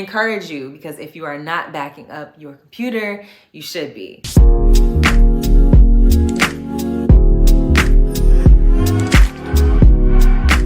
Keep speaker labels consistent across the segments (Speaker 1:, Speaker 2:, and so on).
Speaker 1: encourage you, because if you are not backing up your computer, you should be.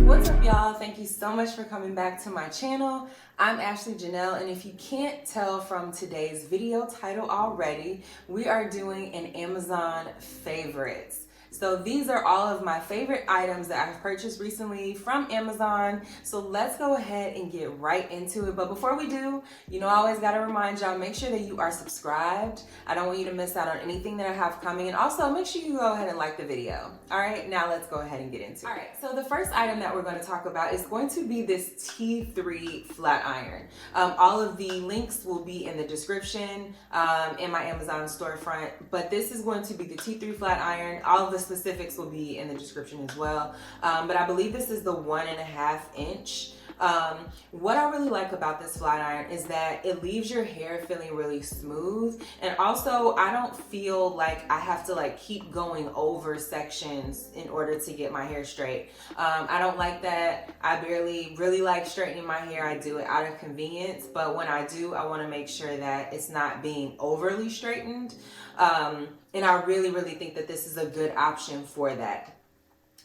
Speaker 1: What's up, y'all? Thank you so much for coming back to my channel. I'm Ashley Janelle, and if you can't tell from today's video title already, we are doing an Amazon favorites. So these are all of my favorite items that I've purchased recently from Amazon. So let's go ahead and get right into it. But before we do, you know, I always got to remind y'all, make sure that you are subscribed. I don't want you to miss out on anything that I have coming. And also make sure you go ahead and like the video. All right, now let's go ahead and get into it. All right, so the first item that we're going to talk about is going to be this T3 flat iron. All of the links will be in the description in my Amazon storefront. But this is going to be the T3 flat iron. All of the specifics will be in the description as well, but I believe this is the 1.5 inch. What I really like about this flat iron is that it leaves your hair feeling really smooth, and also I don't feel like I have to like keep going over sections in order to get my hair straight. I don't like that. I barely really like straightening my hair. I do it out of convenience, but when I do, I want to make sure that it's not being overly straightened. And I really think that this is a good option for that.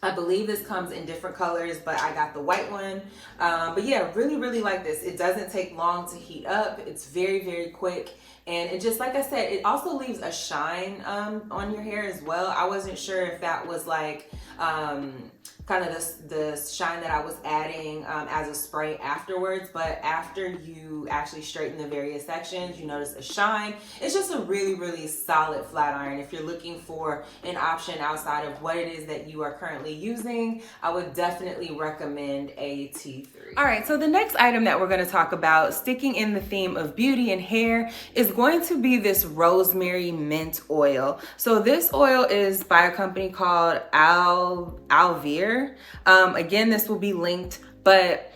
Speaker 1: I believe this comes in different colors, but I got the white one. But yeah, really like this. It doesn't take long to heat up. It's very quick. And it just, like I said, it also leaves a shine on your hair as well. I wasn't sure if that was like kind of the shine that I was adding as a spray afterwards, but after you actually straighten the various sections, you notice a shine. It's just a really solid flat iron. If you're looking for an option outside of what it is that you are currently using, I would definitely recommend a T3. All right, so the next item that we're going to talk about, sticking in the theme of beauty and hair, is going to be this Rosemary Mint Oil. So this oil is by a company called Alvere. Again, this will be linked, but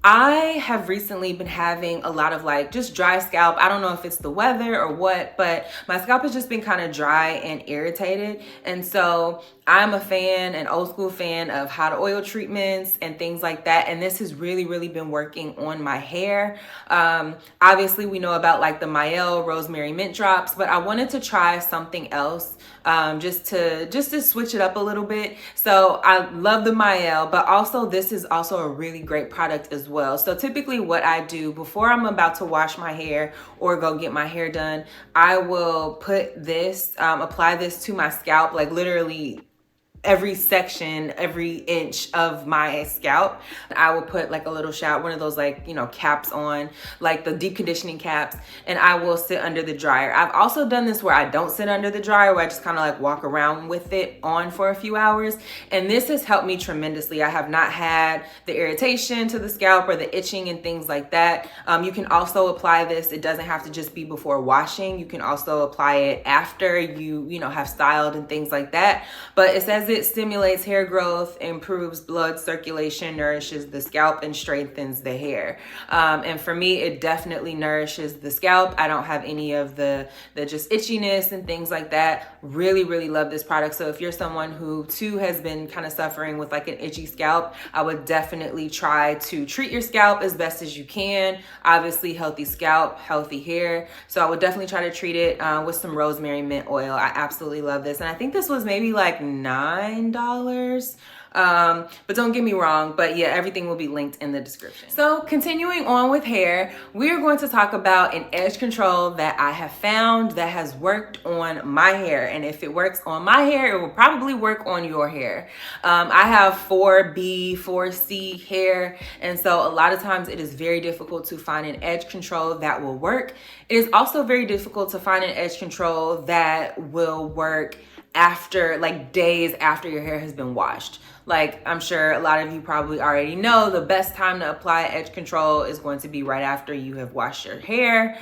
Speaker 1: I have recently been having a lot of like just dry scalp. I don't know if it's the weather or what, but my scalp has just been kind of dry and irritated. And so I'm a fan, an old school fan of hot oil treatments and things like that. And this has really been working on my hair. Obviously we know about like the Mael Rosemary Mint drops, but I wanted to try something else just to switch it up a little bit. So I love the Mael, but also this is also a really great product as well. So typically what I do before I'm about to wash my hair or go get my hair done, I will put this, apply this to my scalp, like literally every section, every inch of my scalp. I will put like a little shower, one of those like, you know, caps on, like the deep conditioning caps, and I will sit under the dryer. I've also done this where I don't sit under the dryer, where I just kind of like walk around with it on for a few hours. And this has helped me tremendously. I have not had the irritation to the scalp or the itching and things like that. You can also apply this. It doesn't have to just be before washing. You can also apply it after you know, have styled and things like that. But it says it stimulates hair growth, improves blood circulation, nourishes the scalp, and strengthens the hair. And for me, it definitely nourishes the scalp. I don't have any of the just itchiness and things like that. Really love this product. So if you're someone who too has been kind of suffering with like an itchy scalp, I would definitely try to treat your scalp as best as you can. Obviously, healthy scalp, healthy hair. So I would definitely try to treat it with some rosemary mint oil. I absolutely love this. And I think this was maybe like $9. But don't get me wrong, but yeah, everything will be linked in the description. So continuing on with hair, we're going to talk about an edge control that I have found that has worked on my hair. And if it works on my hair, it will probably work on your hair. I have 4B, 4C hair. And so a lot of times it is very difficult to find an edge control that will work. It is also very difficult to find an edge control that will work after, like, days after your hair has been washed. Like, I'm sure a lot of you probably already know, the best time to apply edge control is going to be right after you have washed your hair,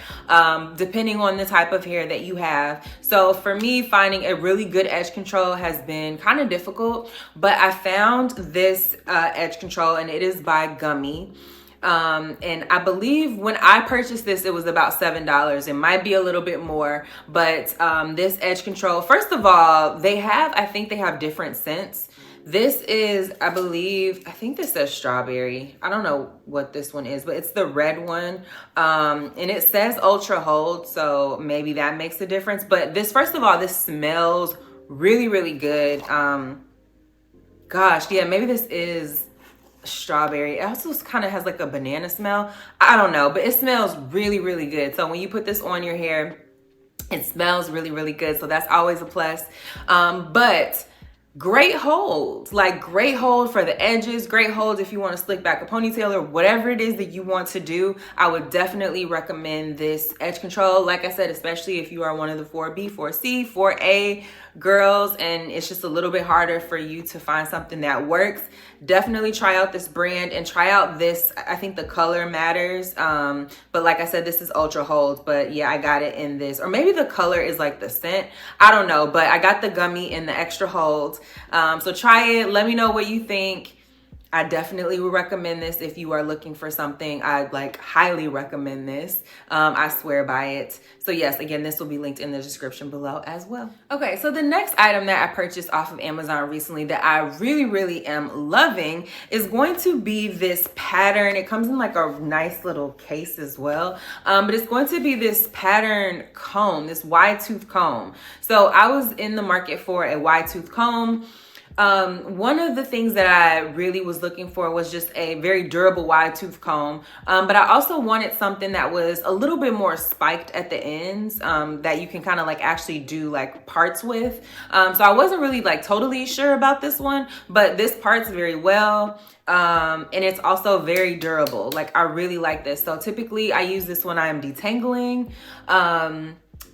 Speaker 1: depending on the type of hair that you have. So for me, finding a really good edge control has been kind of difficult, but I found this edge control, and it is by Gummy. And I believe when I purchased this, it was about $7. It might be a little bit more, but this edge control, first of all, I think they have different scents This is, I believe, I think this says strawberry. I don't know what this one is, but it's the red one. And it says ultra hold, so maybe that makes a difference. But this, first of all, this smells really, really good. Gosh, yeah, maybe this is strawberry. It also kind of has like a banana smell. I don't know, but it smells really, really good. So when you put this on your hair, it smells really, really good. So that's always a plus. But great hold, like great hold for the edges, great hold if you want to slick back a ponytail or whatever it is that you want to do. I would definitely recommend this edge control. Like I said, especially if you are one of the 4B, 4C, 4A girls and it's just a little bit harder for you to find something that works. Definitely try out this brand and try out this. I think the color matters. But like I said, this is ultra hold, but yeah, I got it in this, or maybe the color is like the scent. I don't know, but I got the gummy in the extra hold. So try it. Let me know what you think. I definitely would recommend this if you are looking for something. I'd like highly recommend this. I swear by it. So yes, again, this will be linked in the description below as well. Okay, so the next item that I purchased off of Amazon recently that I really, really am loving is going to be this pattern. It comes in like a nice little case as well. But it's going to be this pattern comb, this wide tooth comb. So I was in the market for a wide tooth comb. One of the things that I really was looking for was just a very durable wide tooth comb. But I also wanted something that was a little bit more spiked at the ends, that you can kind of like actually do like parts with. So I wasn't really like totally sure about this one, but this parts very well. And it's also very durable. Like I really like this. So typically I use this when I am detangling.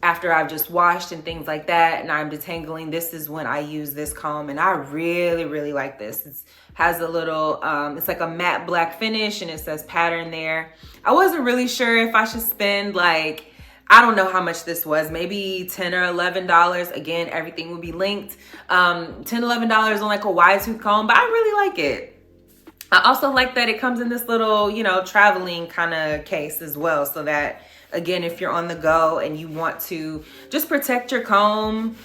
Speaker 1: After I've just washed and things like that and I'm detangling, this is when I use this comb and I really, really like this. It has a little, it's like a matte black finish and it says pattern there. I wasn't really sure if I should spend like, I don't know how much this was, maybe $10 or $11. Again, everything will be linked. $10, $11 on like a wide tooth comb, but I really like it. I also like that it comes in this little, you know, traveling kind of case as well, so that again, if you're on the go and you want to just protect your comb,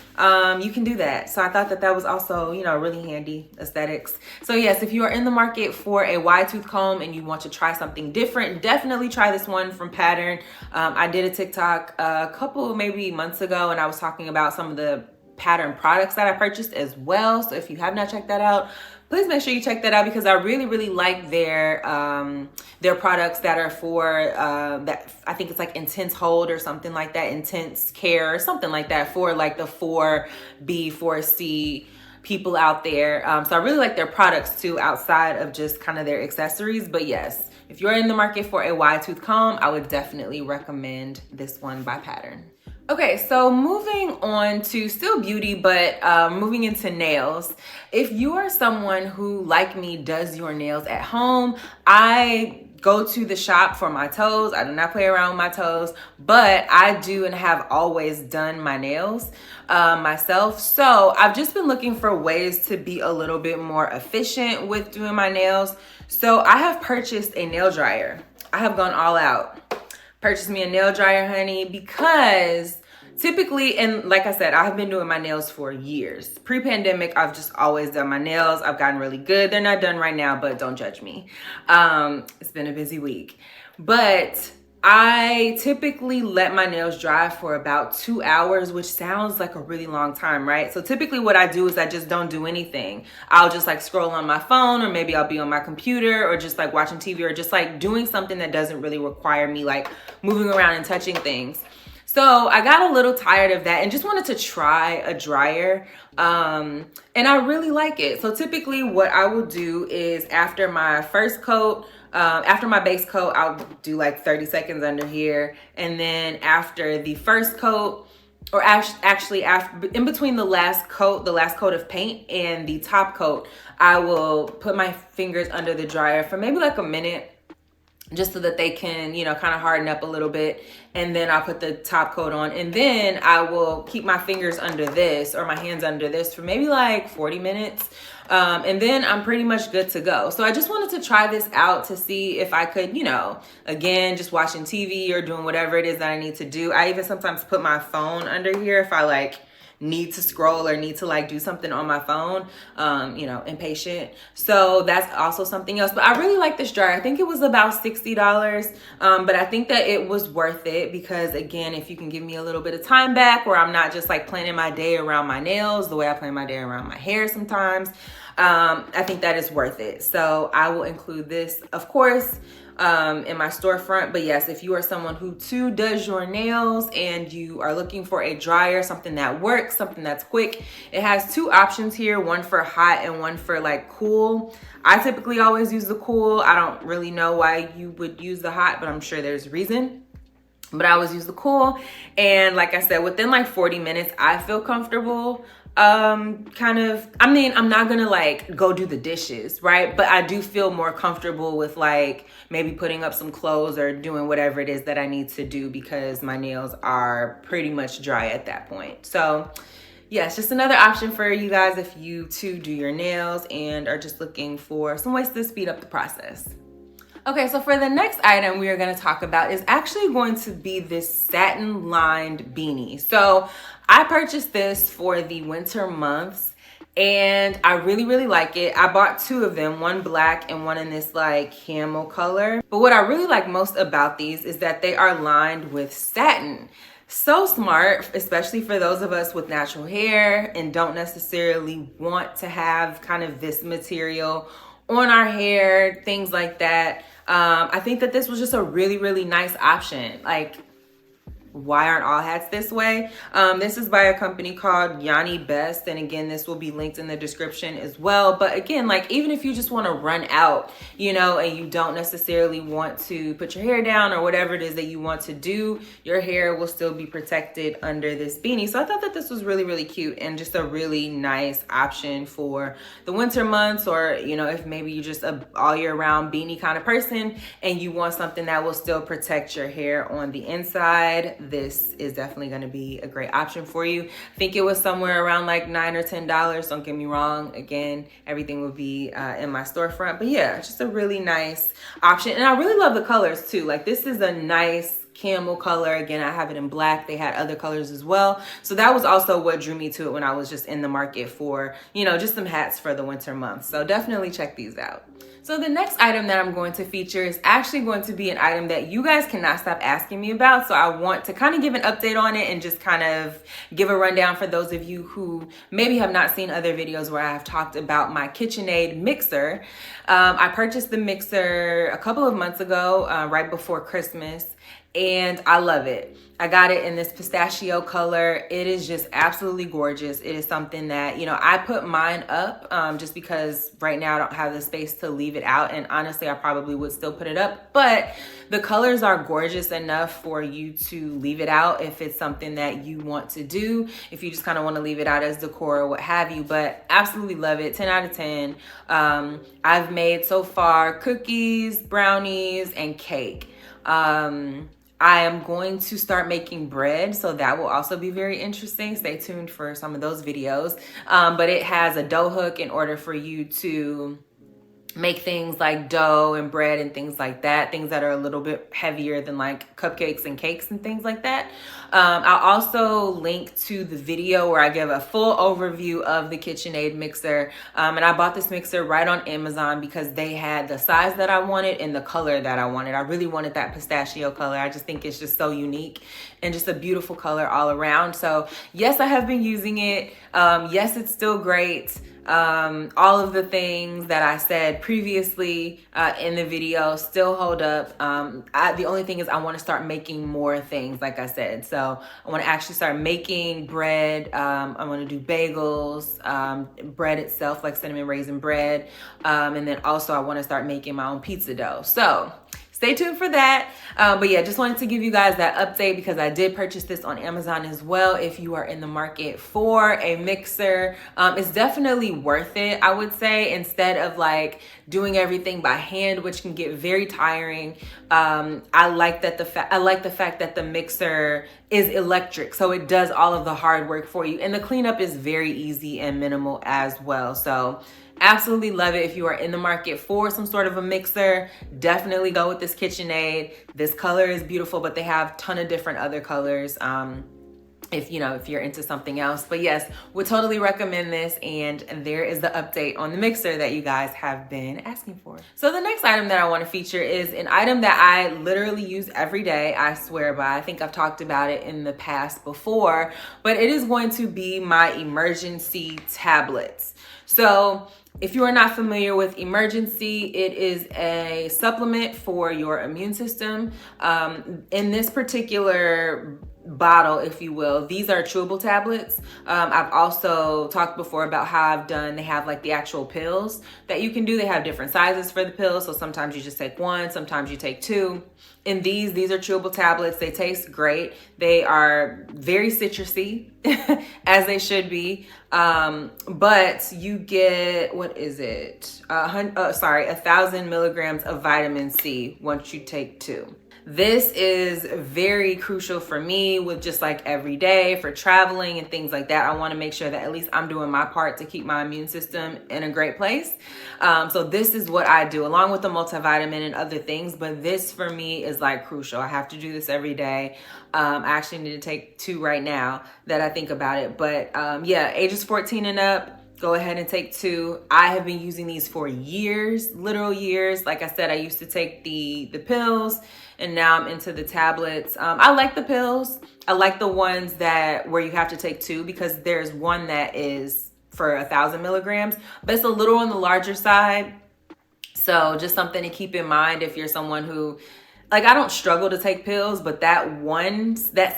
Speaker 1: you can do that. So I thought that that was also, you know, really handy aesthetics. So yes, if you are in the market for a wide tooth comb and you want to try something different, definitely try this one from Pattern. I did a TikTok a couple maybe months ago and I was talking about some of the Pattern products that I purchased as well. So if you have not checked that out, please make sure you check that out because I really, really like their products that are for that. I think it's like intense hold or something like that, intense care or something like that for like the 4B, 4C people out there. So I really like their products too, outside of just kind of their accessories. But yes, if you're in the market for a wide tooth comb, I would definitely recommend this one by Pattern. Okay, so moving on to still beauty, but moving into nails. If you are someone who, like me, does your nails at home, I go to the shop for my toes. I do not play around with my toes, but I do and have always done my nails myself. So I've just been looking for ways to be a little bit more efficient with doing my nails. So I have purchased a nail dryer. I have gone all out. Purchased me a nail dryer, honey, because typically, and like I said, I've been doing my nails for years. Pre-pandemic, I've just always done my nails. I've gotten really good. They're not done right now, but don't judge me. It's been a busy week. But I typically let my nails dry for about 2 hours, which sounds like a really long time, right? So typically what I do is I just don't do anything. I'll just like scroll on my phone, or maybe I'll be on my computer, or just like watching TV, or just like doing something that doesn't really require me like moving around and touching things. So I got a little tired of that and just wanted to try a dryer. And I really like it. So typically what I will do is after my first coat, after my base coat, I'll do like 30 seconds under here. And then after the first coat, or actually after, in between the last coat of paint and the top coat, I will put my fingers under the dryer for maybe like a minute, just so that they can, you know, kind of harden up a little bit. And then I'll put the top coat on, and then I will keep my fingers under this, or my hands under this, for maybe like 40 minutes. And then I'm pretty much good to go. So I just wanted to try this out to see if I could, you know, again, just watching TV or doing whatever it is that I need to do. I even sometimes put my phone under here if I like need to scroll or need to like do something on my phone, you know, impatient. So that's also something else. But I really like this dryer. I think it was about $60, but I think that it was worth it because, again, if you can give me a little bit of time back where I'm not just like planning my day around my nails the way I plan my day around my hair sometimes, I think that is worth it. So I will include this, of course, in my storefront. But yes, if you are someone who too does your nails and you are looking for a dryer, something that works, something that's quick, it has two options here, one for hot and one for like cool. I typically always use the cool. I don't really know why you would use the hot, but I'm sure there's a reason. But I always use the cool. And like I said, within like 40 minutes, I feel comfortable. I'm not gonna like go do the dishes, right? But I do feel more comfortable with like maybe putting up some clothes or doing whatever it is that I need to do because my nails are pretty much dry at that point. So yes, just another option for you guys if you too do your nails and are just looking for some ways to speed up the process. Okay, so for the next item we are going to talk about is actually going to be this satin lined beanie. So I purchased this for the winter months and I really, really like it. I bought two of them, one black and one in this like camel color. But what I really like most about these is that they are lined with satin. So smart, especially for those of us with natural hair and don't necessarily want to have kind of this material on our hair, things like that. I think that this was just a really, really nice option. Like, why aren't all hats this way? This is by a company called Yanni Best. And again, this will be linked in the description as well. But again, like even if you just want to run out, you know, and you don't necessarily want to put your hair down or whatever it is that you want to do, your hair will still be protected under this beanie. So I thought that this was really, really cute and just a really nice option for the winter months, or, you know, if maybe you're just a all year round beanie kind of person and you want something that will still protect your hair on the inside, this is definitely going to be a great option for you. I think it was somewhere around like $9 or $10. Don't get me wrong. Again, everything will be in my storefront. But yeah, just a really nice option. And I really love the colors too. Like this is a nice camel color. Again, I have it in black. They had other colors as well. So that was also what drew me to it when I was just in the market for, you know, just some hats for the winter months. So definitely check these out. So the next item that I'm going to feature is actually going to be an item that you guys cannot stop asking me about. So I want to kind of give an update on it and just kind of give a rundown for those of you who maybe have not seen other videos where I have talked about my KitchenAid mixer. I purchased the mixer a couple of months ago, right before Christmas, and I love it. I got it in this pistachio color. It is just absolutely gorgeous. It is something that, you know, I put mine up just because right now I don't have the space to leave it out. And honestly, I probably would still put it up, but the colors are gorgeous enough for you to leave it out if it's something that you want to do, if you just kind of want to leave it out as decor or what have you. But absolutely love it. 10 out of 10. I've made so far cookies, brownies, and cake. I am going to start making bread, so that will also be very interesting. Stay tuned for some of those videos. But it has a dough hook in order for you to make things like dough and bread and things like that, things that are a little bit heavier than like cupcakes and cakes and things like that. I'll also link to the video where I give a full overview of the KitchenAid mixer. And I bought this mixer right on Amazon because they had the size that I wanted and the color that I wanted. I really wanted that pistachio color. I just think it's just so unique and just a beautiful color all around. So yes, I have been using it. Yes, it's still great. All of the things that I said previously in the video still hold up. The only thing is I want to start making more things, like I said. So I want to actually start making bread. I want to do bagels, bread itself, like cinnamon raisin bread. And then also I want to start making my own pizza dough. So stay tuned for that. But yeah, just wanted to give you guys that update because I did purchase this on Amazon as well. If you are in the market for a mixer, it's definitely worth it, I would say, instead of like doing everything by hand, which can get very tiring. I like the fact that the mixer is electric, so it does all of the hard work for you, and the cleanup is very easy and minimal as well. So absolutely love it. If you are in the market for some sort of a mixer, definitely go with this KitchenAid. This color is beautiful, but they have a ton of different other colors. if you're into something else. But yes, would totally recommend this, and there is the update on the mixer that you guys have been asking for. So the next item that I want to feature is an item that I literally use every day, I swear by. I think I've talked about it in the past before, but it is going to be my emergency tablets. So if you are not familiar with Emergency, it is a supplement for your immune system. In this particular bottle, if you will, these are chewable tablets. I've also talked before about how they have like the actual pills that you can do. They have different sizes for the pills. So sometimes you just take one, sometimes you take two. And these are chewable tablets. They taste great. They are very citrusy, as they should be. But you get, what is it? 1,000 milligrams of vitamin C once you take two. This is very crucial for me with just like every day for traveling and things like that. I want to make sure that at least I'm doing my part to keep my immune system in a great place. So this is what I do along with the multivitamin and other things. But this for me is like crucial. I have to do this every day. I actually need to take two right now that I think about it. But yeah, ages 14 and up, go ahead and take two. I have been using these for years, literal years. Like I said, I used to take the pills, and now I'm into the tablets. I like the pills. I like the ones where you have to take two, because there's one that is for 1,000 milligrams, but it's a little on the larger side. So just something to keep in mind if you're someone who, like, I don't struggle to take pills, but that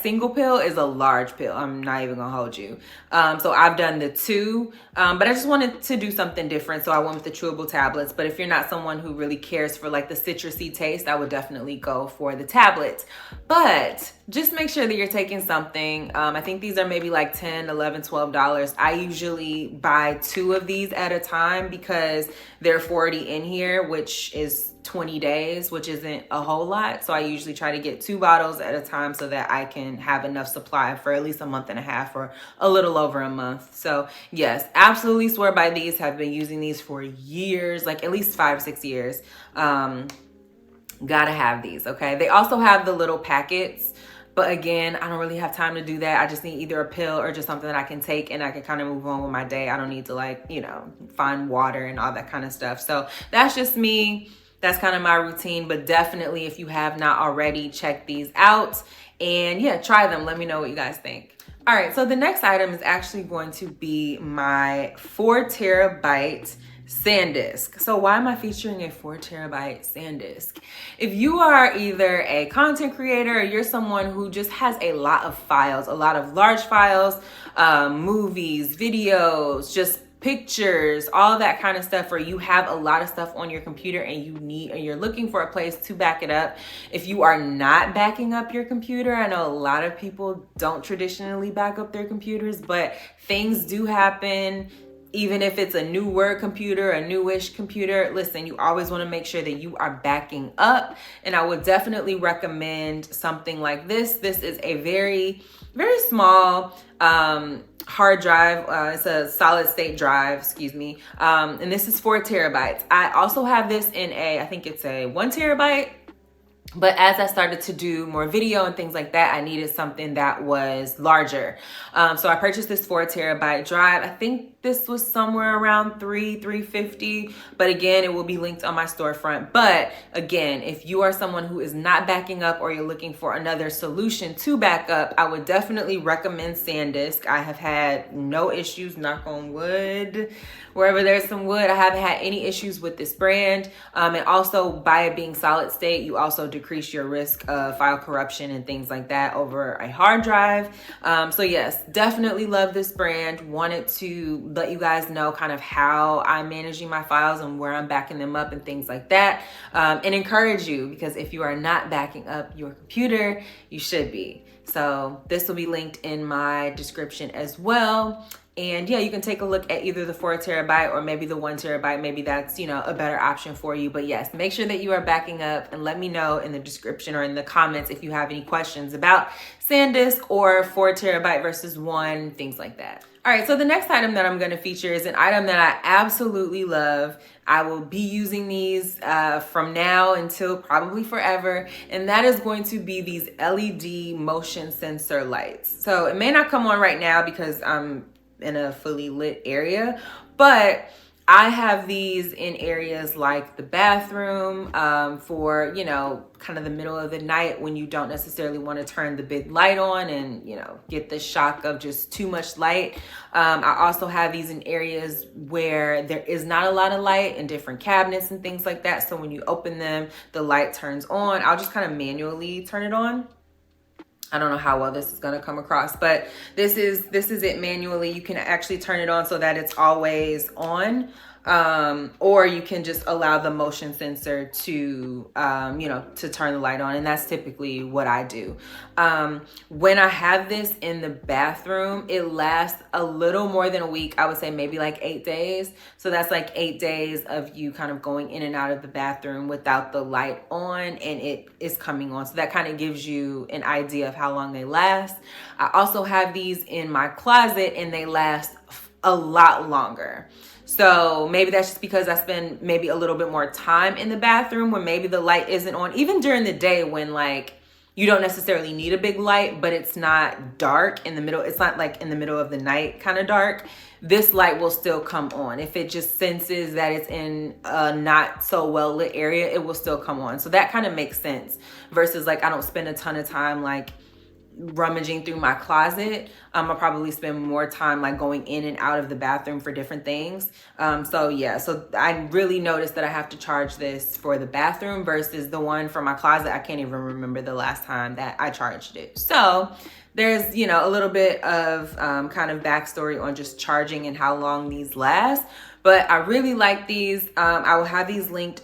Speaker 1: single pill is a large pill. I'm not even gonna hold you. So I've done the two, but I just wanted to do something different. So I went with the chewable tablets. But if you're not someone who really cares for like the citrusy taste, I would definitely go for the tablets. But just make sure that you're taking something. I think these are maybe like $10, $11, $12. I usually buy two of these at a time because they're 40 in here, which is 20 days, which isn't a whole lot. So I usually try to get 2 bottles at a time so that I can have enough supply for at least a month and a half or a little over a month. So yes, absolutely swear by these. Have been using these for years, like at least 5-6 years. Gotta have these, okay? They also have the little packets, but again, I don't really have time to do that. I just need either a pill or just something that I can take and I can kind of move on with my day. I don't need to like, find water and all that kind of stuff. So that's just me. That's kind of my routine, but definitely if you have not already, check these out and yeah, try them. Let me know what you guys think. All right, so the next item is actually going to be my 4 terabyte SanDisk. So why am I featuring a 4 terabyte SanDisk? If you are either a content creator or you're someone who just has a lot of files, a lot of large files, movies, videos, just pictures, all that kind of stuff, or you have a lot of stuff on your computer and you're looking for a place to back it up. If you are not backing up your computer, I know a lot of people don't traditionally back up their computers, but things do happen. Even if it's a newer computer, a newish computer, listen, you always want to make sure that you are backing up. And I would definitely recommend something like this. This is a very, very small hard drive. It's a solid state drive, excuse me. And this is 4 terabytes. I also have this in I think it's a 1 terabyte. But as I started to do more video and things like that, I needed something that was larger. So I purchased this 4 terabyte drive. I think this was somewhere around $350. But again, it will be linked on my storefront. But again, if you are someone who is not backing up or you're looking for another solution to back up, I would definitely recommend SanDisk. I have had no issues, knock on wood. Wherever there's some wood, I haven't had any issues with this brand. And also by it being solid state, you also decrease your risk of file corruption and things like that over a hard drive. So yes, definitely love this brand. Wanted to let you guys know kind of how I'm managing my files and where I'm backing them up and things like that. And encourage you, because if you are not backing up your computer, you should be. So this will be linked in my description as well. And yeah, you can take a look at either the 4 terabyte or maybe the 1 terabyte. Maybe that's, you know, a better option for you. But yes, make sure that you are backing up, and let me know in the description or in the comments if you have any questions about SanDisk or 4 terabyte versus 1, things like that. All right, so the next item that I'm gonna feature is an item that I absolutely love. I will be using these from now until probably forever, and that is going to be these LED motion sensor lights. So it may not come on right now because I'm in a fully lit area, but I have these in areas like the bathroom for, you know, kind of the middle of the night when you don't necessarily want to turn the big light on and, you know, get the shock of just too much light. I also have these in areas where there is not a lot of light, in different cabinets and things like that. So when you open them, the light turns on. I'll just kind of manually turn it on. I don't know how well this is going to come across, but this is it manually. You can actually turn it on so that it's always on. Or you can just allow the motion sensor to, you know, to turn the light on. And that's typically what I do. When I have this in the bathroom, it lasts a little more than a week. I would say maybe like 8 days. So that's like 8 days of you kind of going in and out of the bathroom without the light on, and it is coming on. So that kind of gives you an idea of how long they last. I also have these in my closet, and they last a lot longer. So maybe that's just because I spend maybe a little bit more time in the bathroom when maybe the light isn't on, even during the day when like you don't necessarily need a big light, but it's not dark in the middle. It's not like in the middle of the night kind of dark. This light will still come on. If it just senses that it's in a not so well lit area, it will still come on. So that kind of makes sense versus like I don't spend a ton of time like rummaging through my closet. I'll probably spend more time like going in and out of the bathroom for different things. So yeah, so I really noticed that I have to charge this for the bathroom versus the one for my closet. I can't even remember the last time that I charged it. So there's, you know, a little bit of kind of backstory on just charging and how long these last. But I really like these. I will have these linked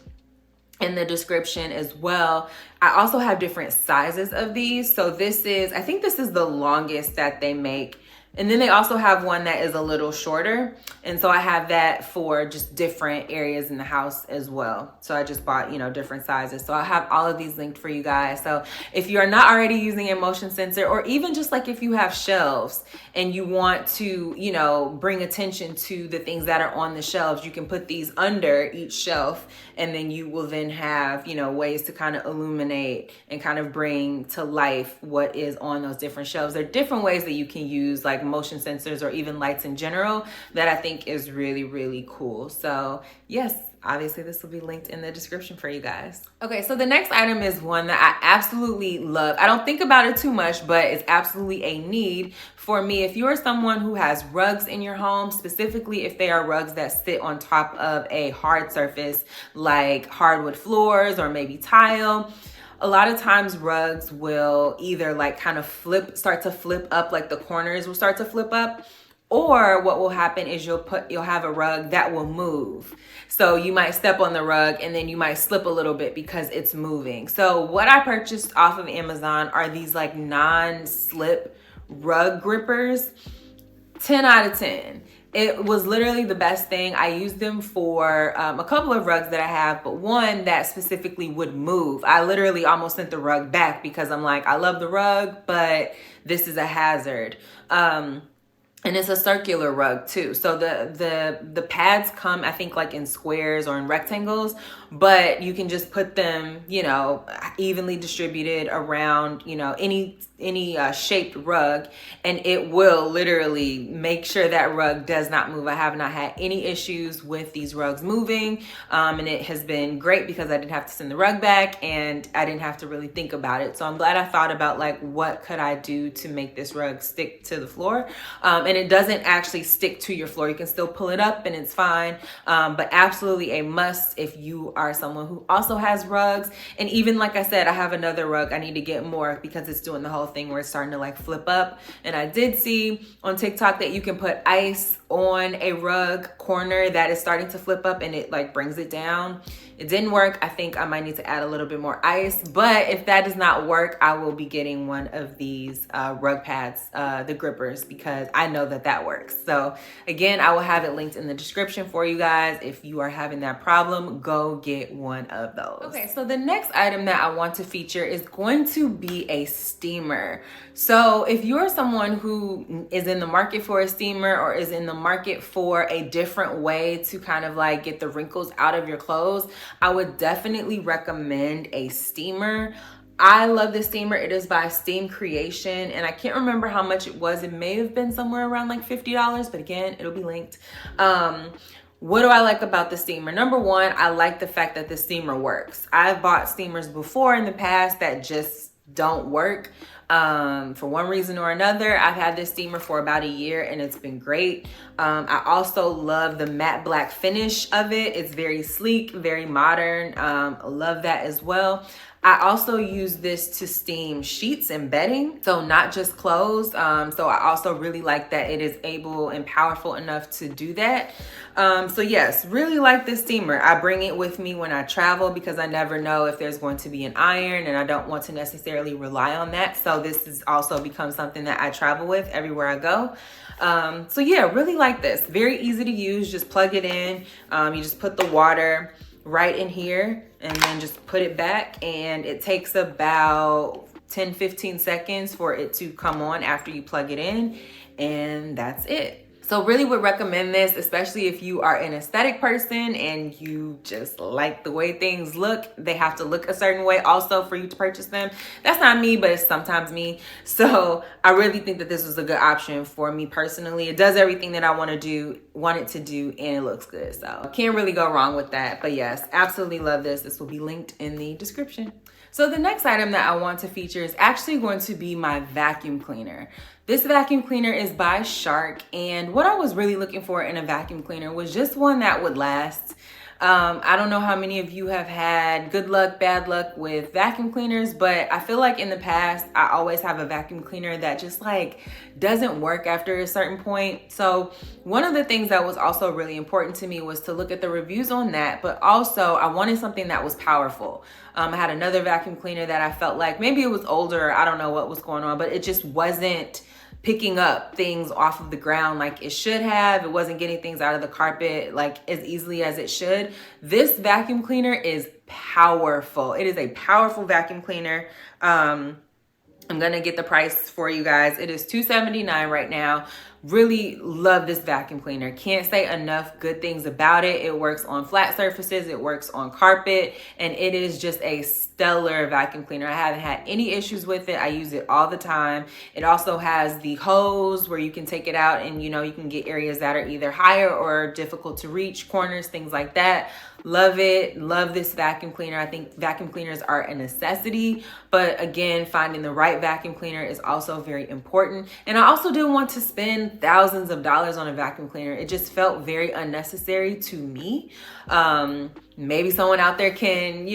Speaker 1: in the description as well. I also have different sizes of these. So this is, I think this is the longest that they make. And then they also have one that is a little shorter. And so I have that for just different areas in the house as well. So I just bought, you know, different sizes. So I have all of these linked for you guys. So if you are not already using a motion sensor, or even just like if you have shelves and you want to, you know, bring attention to the things that are on the shelves, you can put these under each shelf, and then you will then have, you know, ways to kind of illuminate and kind of bring to life what is on those different shelves. There are different ways that you can use like motion sensors or even lights in general that I think is really, really cool. So yes, obviously this will be linked in the description for you guys. Okay, so the next item is one that I absolutely love. I don't think about it too much, but it's absolutely a need for me. If you're someone who has rugs in your home, specifically if they are rugs that sit on top of a hard surface like hardwood floors or maybe tile, a lot of times rugs will either like kind of start to flip up, like the corners will start to flip up, or what will happen is you'll have a rug that will move. So you might step on the rug and then you might slip a little bit because it's moving. So what I purchased off of Amazon are these like non-slip rug grippers. 10 out of 10. It was literally the best thing. I used them for a couple of rugs that I have, but one that specifically would move. I literally almost sent the rug back because I'm like, I love the rug, but this is a hazard. And it's a circular rug too. So the pads come, I think, like in squares or in rectangles, but you can just put them, you know, evenly distributed around, you know, any shaped rug, and it will literally make sure that rug does not move. I have not had any issues with these rugs moving, and it has been great because I didn't have to send the rug back and I didn't have to really think about it. So I'm glad I thought about like, what could I do to make this rug stick to the floor? And it doesn't actually stick to your floor. You can still pull it up and it's fine, but absolutely a must if you are someone who also has rugs. And even like I said, I have another rug I need to get more because it's doing the whole thing where it's starting to like flip up. And I did see on TikTok that you can put ice on a rug corner that is starting to flip up and it like brings it down. It didn't work. I think I might need to add a little bit more ice, but if that does not work, I will be getting one of these rug pads, the grippers, because I know know that that works. So again, I will have it linked in the description for you guys. If you are having that problem, go get one of those. Okay, so the next item that I want to feature is going to be a steamer. So if you're someone who is in the market for a steamer or is in the market for a different way to kind of like get the wrinkles out of your clothes, I would definitely recommend a steamer. I love this steamer. It is by Steam Creation, and I can't remember how much it was. It may have been somewhere around like $50, but again, it'll be linked. What do I like about the steamer? Number one, I like the fact that the steamer works. I've bought steamers before in the past that just don't work. For one reason or another. I've had this steamer for about a year and it's been great. I also love the matte black finish of it. It's very sleek, very modern. Love that as well. I also use this to steam sheets and bedding, so not just clothes. So I also really like that it is able and powerful enough to do that. So yes, really like this steamer. I bring it with me when I travel because I never know if there's going to be an iron and I don't want to necessarily rely on that. So this has also become something that I travel with everywhere I go. So yeah, really like this. Very easy to use. Just plug it in. You just put the water right in here and then just put it back, and it takes about 10-15 seconds for it to come on after you plug it in, and that's it. So really would recommend this, especially if you are an aesthetic person and you just like the way things look. They have to look a certain way also for you to purchase them. That's not me, but it's sometimes me. So I really think that this was a good option for me personally. It does everything that I want it to do, and it looks good. So can't really go wrong with that. But yes, absolutely love this. This will be linked in the description. So the next item that I want to feature is actually going to be my vacuum cleaner. This vacuum cleaner is by Shark, and what I was really looking for in a vacuum cleaner was just one that would last. I don't know how many of you have had good luck, bad luck with vacuum cleaners, but I feel like in the past, I always have a vacuum cleaner that just like doesn't work after a certain point. So one of the things that was also really important to me was to look at the reviews on that, but also I wanted something that was powerful. I had another vacuum cleaner that I felt like maybe it was older, I don't know what was going on, but it just wasn't picking up things off of the ground like it should have. It wasn't getting things out of the carpet like as easily as it should. This vacuum cleaner is powerful. It is a powerful vacuum cleaner. I'm gonna get the price for you guys. It is $279 right now. Really love this vacuum cleaner. Can't say enough good things about it. It works on flat surfaces, it works on carpet, and it is just a stellar vacuum cleaner. I haven't had any issues with it. I use it all the time. It also has the hose where you can take it out and you can get areas that are either higher or difficult to reach, corners, things like that. Love it. Love this vacuum cleaner. I think vacuum cleaners are a necessity, but again, finding the right vacuum cleaner is also very important. And I also didn't want to spend thousands of dollars on a vacuum cleaner. It just felt very unnecessary to me. Maybe someone out there can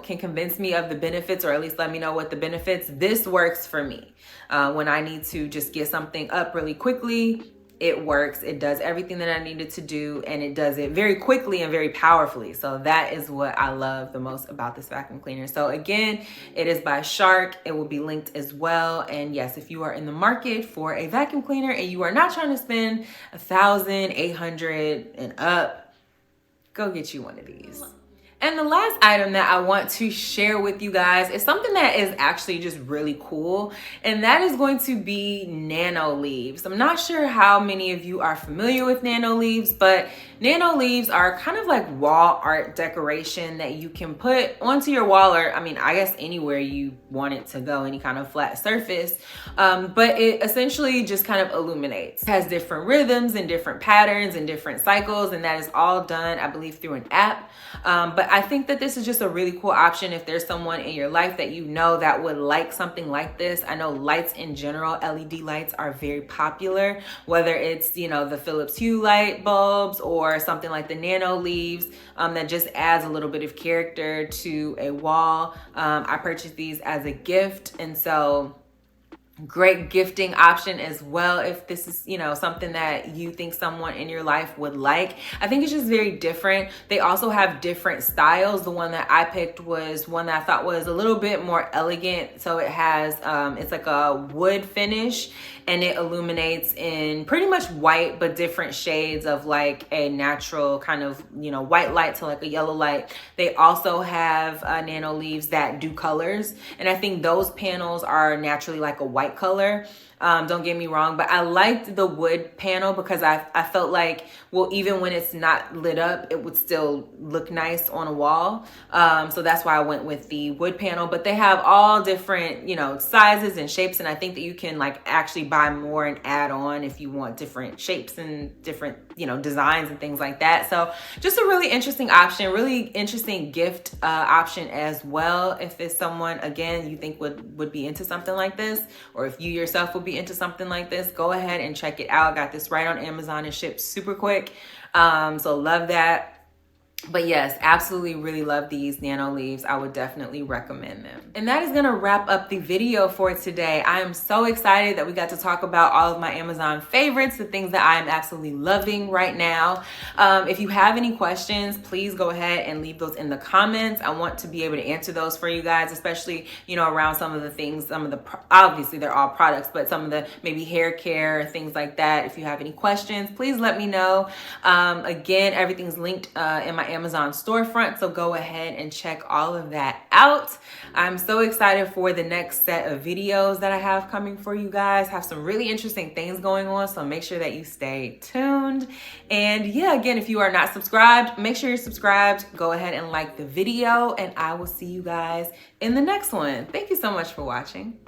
Speaker 1: convince me of the benefits, or at least let me know what the benefits. This works for me. When I need to just get something up really quickly, it works. It does everything that I needed to do, and it does it very quickly and very powerfully. So that is what I love the most about this vacuum cleaner. So again, it is by Shark. It will be linked as well. And yes, if you are in the market for a vacuum cleaner and you are not trying to spend $1,800 and up, go get you one of these. And the last item that I want to share with you guys is something that is actually just really cool, and that is going to be Nano Leaves. I'm not sure how many of you are familiar with Nano Leaves, but Nano Leaves are kind of like wall art decoration that you can put onto your wall, or I guess anywhere you want it to go, any kind of flat surface. But it essentially just kind of illuminates. It has different rhythms and different patterns and different cycles, and that is all done, I believe, through an app. But I think that this is just a really cool option if there's someone in your life that that would like something like this. I know lights in general, LED lights are very popular, whether it's, the Philips Hue light bulbs or something like the Nano Leaves that just adds a little bit of character to a wall. I purchased these as a gift, and so Great gifting option as well if this is, you know, something that you think someone in your life would like. I think it's just very different. They also have different styles. The one that I picked was one that I thought was a little bit more elegant. So it has, it's like a wood finish, and it illuminates in pretty much white, but different shades of like a natural kind of, you know, white light to like a yellow light. They also have Nano Leaves that do colors. And I think those panels are naturally like a white color. Don't get me wrong, but I liked the wood panel because I felt like, well, even when it's not lit up, it would still look nice on a wall. So that's why I went with the wood panel, but they have all different, you know, sizes and shapes. And I think that you can like actually buy more and add on if you want different shapes and different, you know, designs and things like that. So just a really interesting option, really interesting gift option as well. If it's someone, again, you think would be into something like this, or if you yourself would be into something like this, go ahead and check it out. Got this right on Amazon and shipped super quick. So love that. But yes, absolutely really love these Nano Leaves. I would definitely recommend them. And that is gonna wrap up the video for today. I am so excited that we got to talk about all of my Amazon favorites, the things that I am absolutely loving right now. If you have any questions, please go ahead and leave those in the comments. I want to be able to answer those for you guys, especially, you know, around some of the things, some of the, obviously they're all products, but some of the maybe hair care, things like that. If you have any questions, please let me know. Again, everything's linked in my Amazon storefront, so go ahead and check all of that out. I'm so excited for the next set of videos that I have coming for you guys. Have some really interesting things going on, so make sure that you stay tuned. And yeah, again, if you are not subscribed, make sure you're subscribed. Go ahead and like the video, and I will see you guys in the next one. Thank you so much for watching.